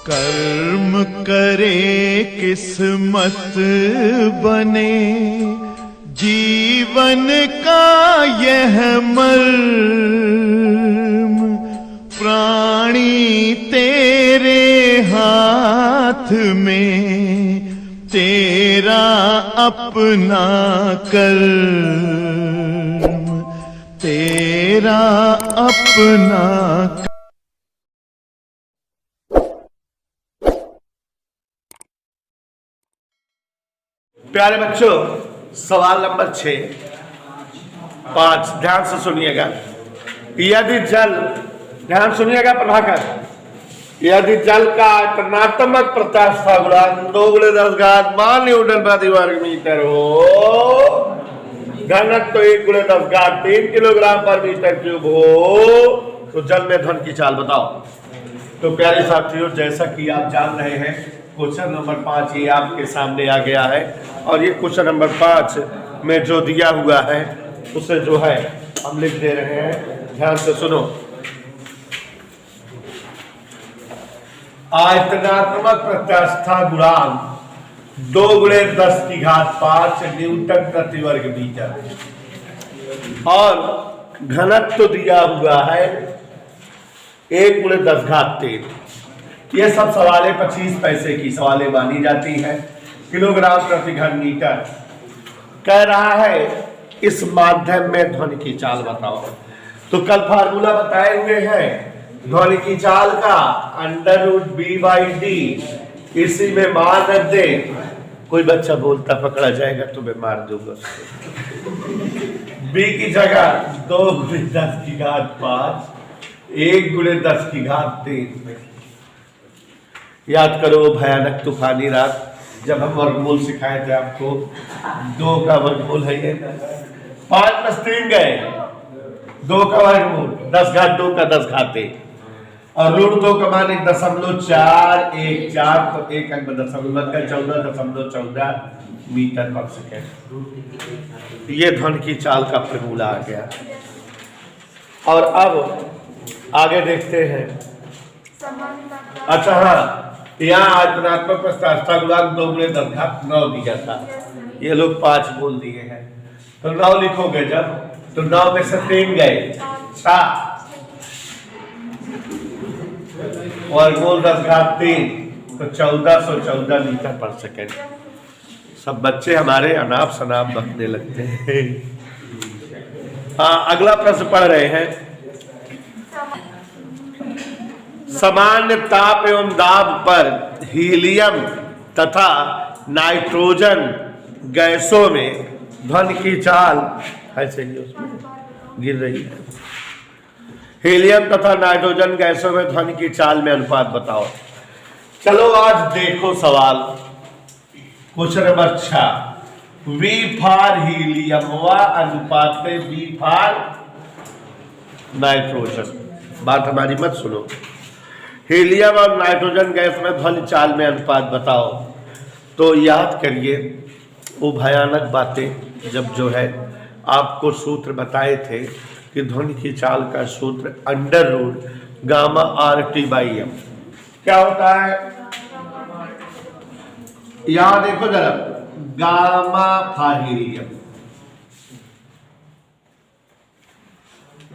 कर्म करे किस्मत बने, जीवन का यह मर्म, प्राणी तेरे हाथ में, तेरा अपना कर्म, तेरा अपना। प्यारे बच्चों, सवाल नंबर 5 ध्यान से सुनिएगा। यदि जल, ध्यान सुनिएगा प्रभाकर, यदि जल का आयतनात्मक प्रत्यास्था गुणांक 2 × 10⁻³ न्यूटन/वर्ग-मीटर हो, घनत्व 1 × 10⁻³ किलोग्राम/मीटर क्यूब हो, तो जल में धन की चाल बताओ। तो प्यारे साथियों, जैसा कि आप जान रहे हैं, क्वेश्चन नंबर 5 ये आपके सामने आ गया है, और ये क्वेश्चन नंबर 5 में जो दिया हुआ है उसे जो है हम लिख दे रहे हैं। ध्यान से सुनो। आयतनात्मक प्रत्यास्था गुणांक 2 × 10⁵ न्यूटन/वर्ग-मीटर, और घनत्व दिया हुआ है 1 × 10⁻³ ये सब सवाले 25 पैसे की सवालें मानी जाती है। किलोग्राम/घन-मीटर कह रहा है इस माध्यम में ध्वनि की चाल बताओ। तो कल फार्मूला बताए हुए हैं ध्वनि की चाल का, √b/d, इसी में मान रख दे। कोई बच्चा बोलता पकड़ा जाएगा तो मैं मार दूंगा उसको। b की जगह 2 × 10⁵ 1 × 10⁻³ याद करो भयानक तूफानी रात जब हम वर्गमूल सिखाए थे आपको। 2 का वर्गमूल है ये, 5 + 3 गए, 2 का वर्गमूल 10⁻² का 10⁻⁻, और √2 का मान 1.414, तो 1 अंक में दशमलव का 14.14 मीटर/सेकेंड। ये ध्वनि की चाल का फॉर्मूला आ गया। और अब आगे देखते हैं। अच्छा हाँ, यहाँ आयतनात्मक प्रत्यास्था गुणांक 2 × 10⁹ दिया था, ये लोग 5 बोल दिए हैं, तो 9 लिखोगे जब, तो 9 में से 3 गए, 7 वर्गमूल 10⁻³ तो 1414 मीटर/सेकेंड। सब बच्चे हमारे अनाप शनाप बकने लगते हैं। हाँ, अगला प्रश्न पढ़ रहे हैं। सामान्य ताप एवं दाब पर हीलियम तथा नाइट्रोजन गैसों में ध्वनि की चाल ऐसे ही उसमें गिर रही है। हीलियम तथा नाइट्रोजन गैसों में ध्वनि की चाल में अनुपात बताओ। चलो आज देखो सवाल। Question number 6, V for helium व अनुपात V फॉर नाइट्रोजन। बात हमारी मत सुनो। हीलियम और नाइट्रोजन गैस में ध्वनि चाल में अनुपात बताओ। तो याद करिए वो भयानक बातें, जब जो है आपको सूत्र बताए थे कि ध्वनि की चाल का सूत्र √γ/RT/m क्या होता है। यहां देखो जरा, gamma for helium,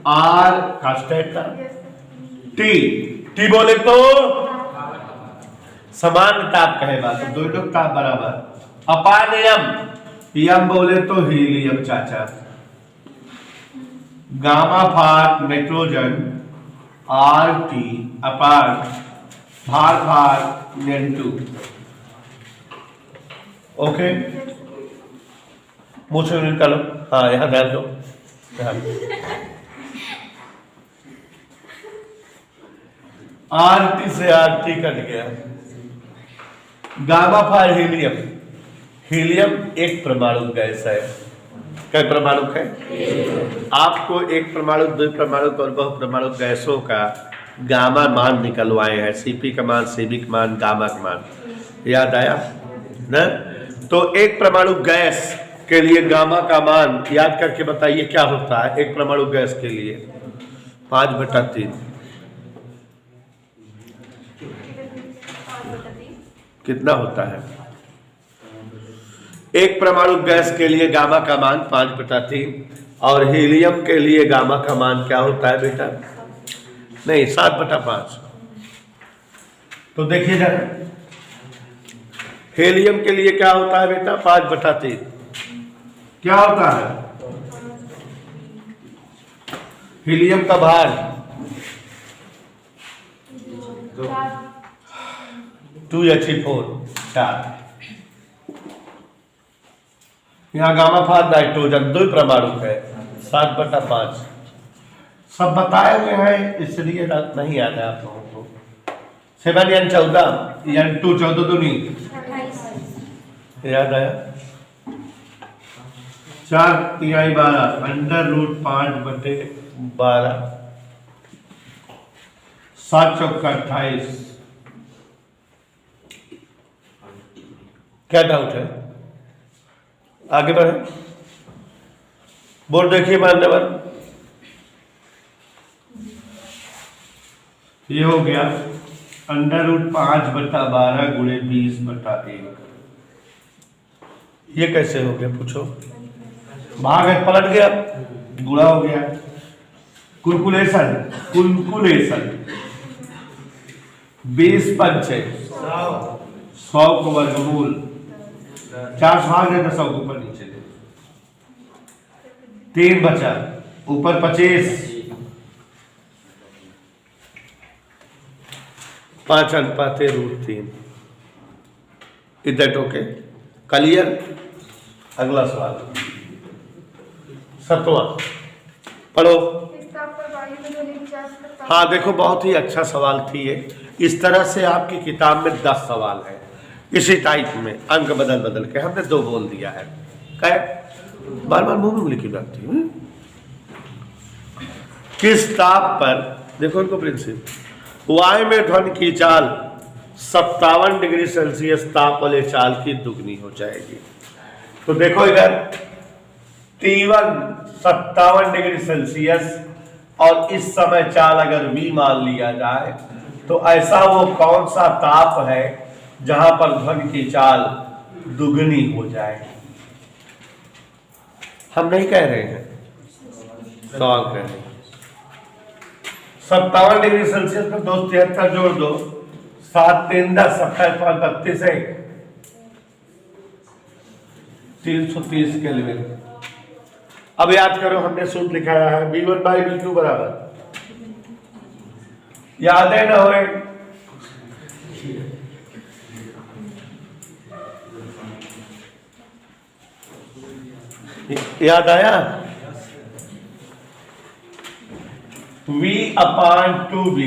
R constant, T बोले तो समान ताप कहेगा, तो दोनों ताप बराबर, अपान यम बोले तो हीलियम चाचा, गामा फॉर नाइट्रोजन RT अपान भार N2। ओके, मुंह से निकालो। हाँ, यहां ध्यान दो। RT से RT कट गया। गामा फॉर हीलियम, हीलियम एक परमाणु गैस है। क्या परमाणु है? आपको एक परमाणु, 2 परमाणु और बहु परमाणु गैसों का गामा मान निकलवाए हैं। CP का मान, CB का मान, गामा का मान याद आया ना। तो एक परमाणु गैस के लिए गामा का मान याद करके बताइए क्या होता है। एक परमाणु गैस के लिए 5/3 कितना होता है? एक परमाणु गैस के लिए गामा का मान 5/3 और हीलियम के लिए गामा का मान क्या होता है बेटा? नहीं, 7/5। तो देखिए जरा, हीलियम के लिए क्या होता है बेटा? 5/3। क्या होता है हीलियम का भार? 2He4 4। यहाँ गामा फार नाइट्रोजन 2 परमाणु है, 7/5। सब बताए हुए हैं, इसलिए नहीं याद है आप लोगों को। 7 यानी 14 यानी 2 14 दूनी याद आया? 4×3 12 √5/12 7×4 28। क्या डाउट है? आगे बढ़े, बोर्ड देखिए मान्यवर। ये हो गया √5/12 × 20/1। ये कैसे हो गया पूछो? भाग है, पलट गया, गुणा हो गया। कुलकुलेशन 20 पंचे 100 को वर्गमूल 4 भाग है तो 100 ऊपर नीचे दे। 3 बचा, ऊपर 25, 5/√3। इधर ओके, क्लियर? अगला सवाल 7वां पढ़ो। हाँ देखो, बहुत ही अच्छा सवाल थी ये। इस तरह से आपकी किताब में 10 सवाल है इसी टाइप में, अंक बदल बदल के। हमने 2 बोल दिया है, क्या बार बार मुंह में उंगली क्यों लगती है? किस ताप पर, देखो इनको प्रिंसिपल, वायु में ध्वनि की चाल 57 डिग्री सेल्सियस ताप वाले चाल की दुगनी हो जाएगी। तो देखो इधर T1 57 डिग्री सेल्सियस और इस समय चाल अगर V मान लिया जाए तो ऐसा वो कौन सा ताप है जहां पर ध्वनि की चाल दुगनी हो जाए? हम नहीं कह रहे हैं, सवाल कह रहे हैं। 57 डिग्री सेल्सियस में 273 जोड़ दो, 7 3 10 27 5 32 है 330 केल्विन। अब याद करो, हमने सूत्र लिखाया है V1/V2 बराबर, याद है ना? होए याद आया? V/2V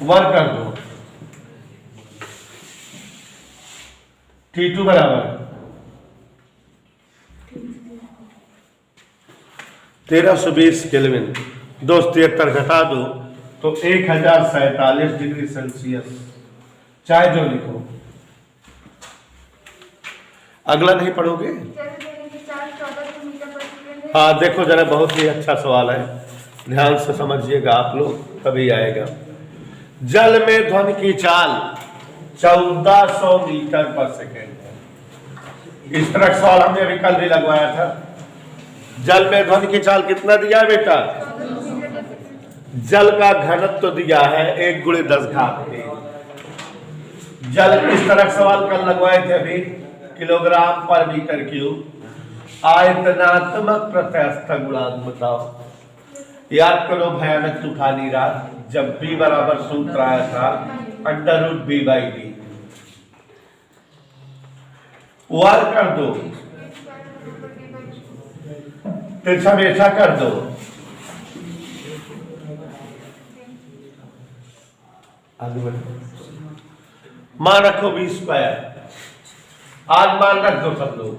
वर्क कर दो, T2 बराबर 1320 केल्विन। 273 घटा दो तो 1047 डिग्री सेल्सियस। चाहे जो लिखो, अगला नहीं पढ़ोगे? हाँ देखो जरा, बहुत ही अच्छा सवाल है, ध्यान से समझिएगा आप लोग, तभी आएगा। जल में ध्वनि की चाल 1400 मीटर पर सेकेंड है। इस तरह का सवाल हमने अभी कल भी लगवाया था। जल में ध्वनि की चाल कितना दिया है बेटा? जल का घनत्व तो दिया है 1 × 10⁻⁴। जल इस तरह सवाल कल लगवाए थे अभी, किलोग्राम पर मीटर क्यूब। आयतनात्मक प्रत्यस्थ गुणांक बताओ। याद करो, भयानक तूफानी रात, जब B बराबर सूत्र आया था √B/D। वर्ग कर दो, तिरछा बेचा कर दो, आगे बढ़ो। मान रखो V², आज मान रख दो सब लोग।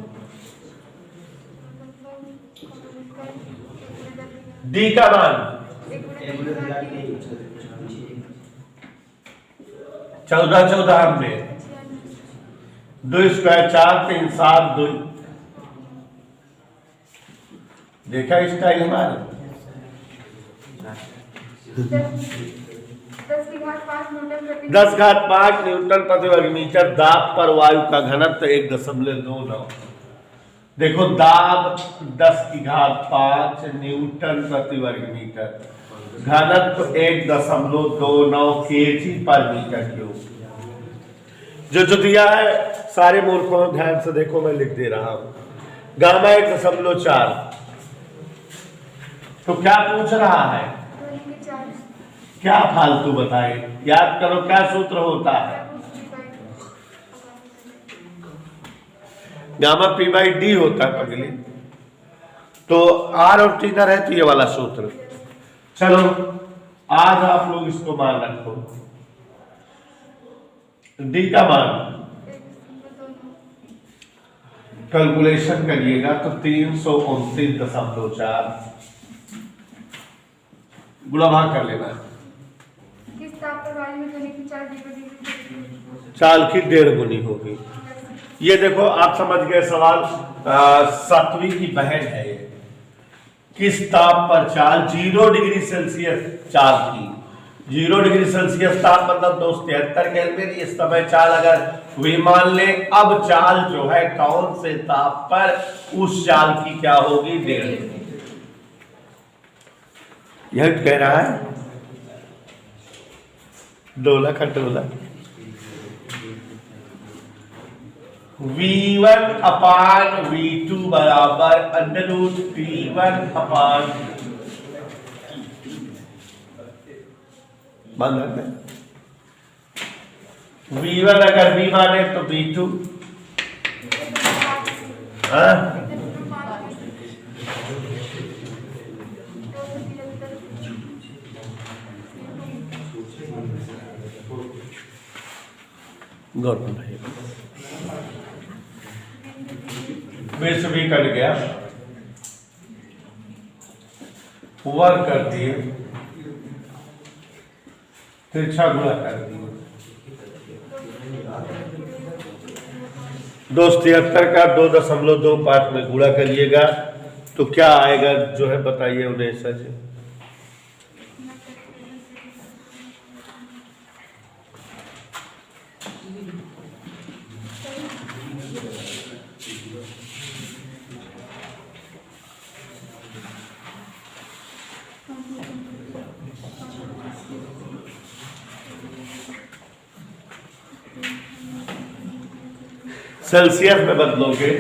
D का मान 14 हमने 2² 4 3 7 2 देखा स्टाइल हमारा। 10 घात 5 न्यूटन प्रति वर्ग मीटर दाब पर वायु का घनत्व 1.29। देखो दाब 10 की घात 5 न्यूटन प्रति वर्ग मीटर, घनत्व 1.29 kg पर मीटर क्यूब। जो दिया है सारे मूर्खों ध्यान से देखो, मैं लिख दे रहा हूं। गामा 1.4। तो क्या पूछ रहा है, क्या फालतू बताए, याद करो क्या सूत्र होता है, गामा पी बाई डी होता है पगली। तो आर और टी ना रहे तो ये वाला सूत्र। चलो आज आप लोग इसको मान रखो, डी का मान कैलकुलेशन करिएगा तो 329.4 गुणा भाग कर लेना। चाल की 1.5 गुनी होगी। ये देखो आप समझ गए सवाल। 7वीं की बहन है ये। किस ताप पर चाल 0 डिग्री सेल्सियस चाल की, 0 डिग्री सेल्सियस ताप मतलब 273 केल्विन। इस समय चाल अगर वे मान ले, अब चाल जो है कौन से ताप पर, उस चाल की क्या होगी 1.5। यह कह रहा है डोला खटोला। V1 अपान V2 बराबर √P1 अपान V1 अगर V माने तो V2, गौतम भाई विश्व भी कट गया, वर्ग कर दिए, तिरछा गुणा कर दिए। 273 का 2.25 में गुणा करिएगा तो क्या आएगा जो है बताइए उन्हें सच। सेल्सियस में बदलोगे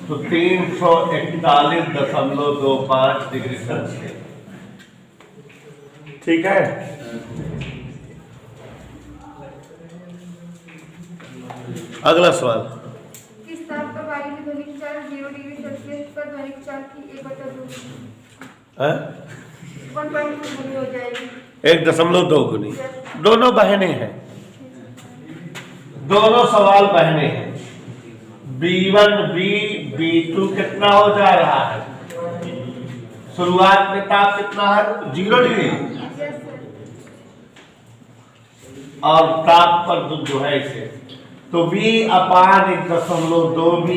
तो 341.25 डिग्री सेल्सियस। ठीक है, अगला सवाल। किस ताप पर वायु की ध्वनिक चाल 0 डिग्री सेल्सियस पर ध्वनिक चाल की 1.2 गुनी हो जाएगी। 1.2 गुनी। दोनों बहने हैं, दोनों सवाल बहने हैं। B1 B B2 कितना हो जा रहा है, शुरुआत में ताप कितना है 0 डिग्री, और ताप पर जो है इसे तो V अपान 1.2 B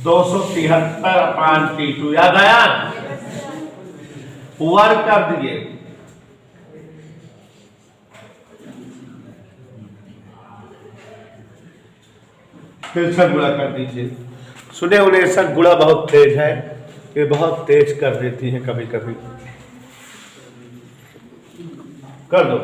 273 अपान T2 याद आया, वर्ग कर दिए। फिर से गुणा कर दीजिए। सुने उन्हें सब गुणा बहुत तेज है, ये बहुत तेज कर देती है कभी कभी। कर दो।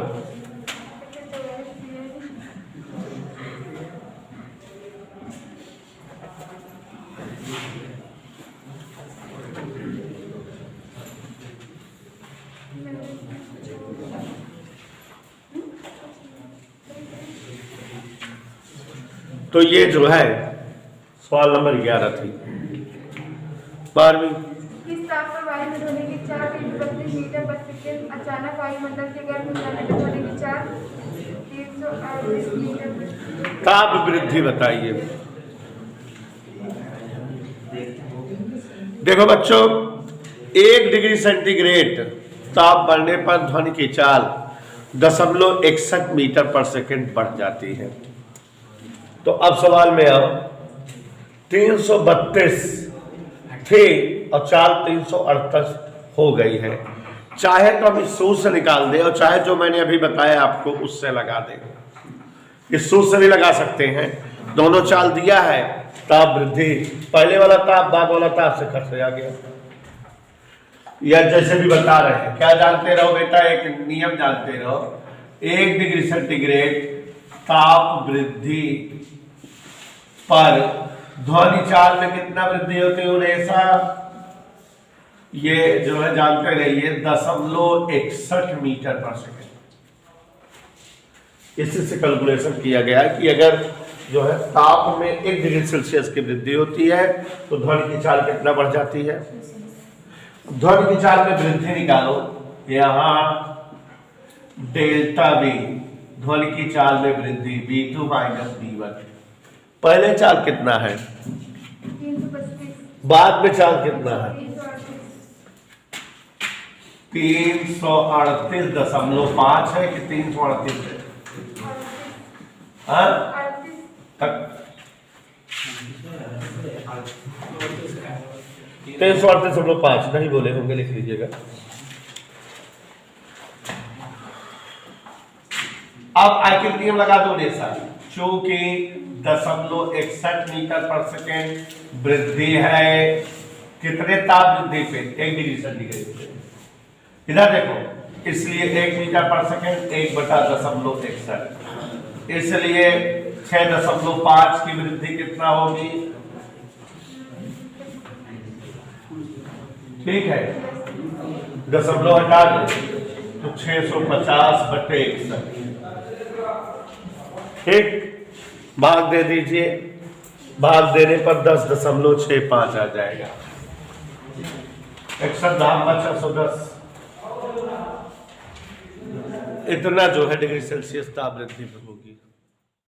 तो ये जो है सवाल नंबर 11 थी 12वीं। किस ताप पर वायु में ध्वनि की चाल 32 मीटर प्रति सेकंड अचानक वायुमंडल के गर्भ में जाने पर ध्वनि की चाल 338 मीटर। ताप वृद्धि बताइए। देखो बच्चों, 1 डिग्री सेंटीग्रेड ताप बढ़ने पर ध्वनि की चाल 0.61 मीटर पर सेकंड बढ़ जाती है। तो अब सवाल में आओ, 332 थे और चाल 338 हो गई है। चाहे तो हम इस सूत्र से निकाल दें और चाहे जो मैंने अभी बताया आपको उससे लगा दें। इस सूत्र से भी लगा सकते हैं। दोनों चाल दिया है, ताप वृद्धि, पहले वाला ताप बाद वाला ताप से खर्च आ गया। या जैसे भी बता रहे हैं, क्या जानते रहो बेटा, एक नियम जानते रहो, 1 डिग्री सेंटीग्रेड ताप वृद्धि पर ध्वनि चाल में कितना वृद्धि होती है ऐसा, ये जो है जानते रहिए 0.61 मीटर पर सेकेंड। इसी से कैलकुलेशन किया गया है कि अगर जो है ताप में 1 डिग्री सेल्सियस की वृद्धि होती है तो ध्वनि की चाल कितना बढ़ जाती है। ध्वनि की चाल में वृद्धि निकालो, यहां डेल्टा बी ध्वनि की चाल में वृद्धि V2 माइनस V1। पहले चाल कितना है, 325, बाद में चाल कितना है, 338, 338.5 है कि 338 है? 338.5 नहीं बोले होंगे, लिख लीजिएगा। अब आखिर नियम लगा दो रेसा, चूंकि 0.61 मीटर पर सेकेंड वृद्धि है कितने ताप वृद्धि पे, 1 डिग्री सेंटीग्रेड पे। इधर देखो, इसलिए 1 मीटर पर सेकेंड 1/0.61, इसलिए 6.5 की वृद्धि कितना होगी, ठीक है, दशमलव हटा दो तो 650/61, ठीक, भाग दे दीजिए, भाग देने पर 10.65 आ जाएगा, 61/610। इतना जो है डिग्री सेल्सियस ताप वृद्धि होगी।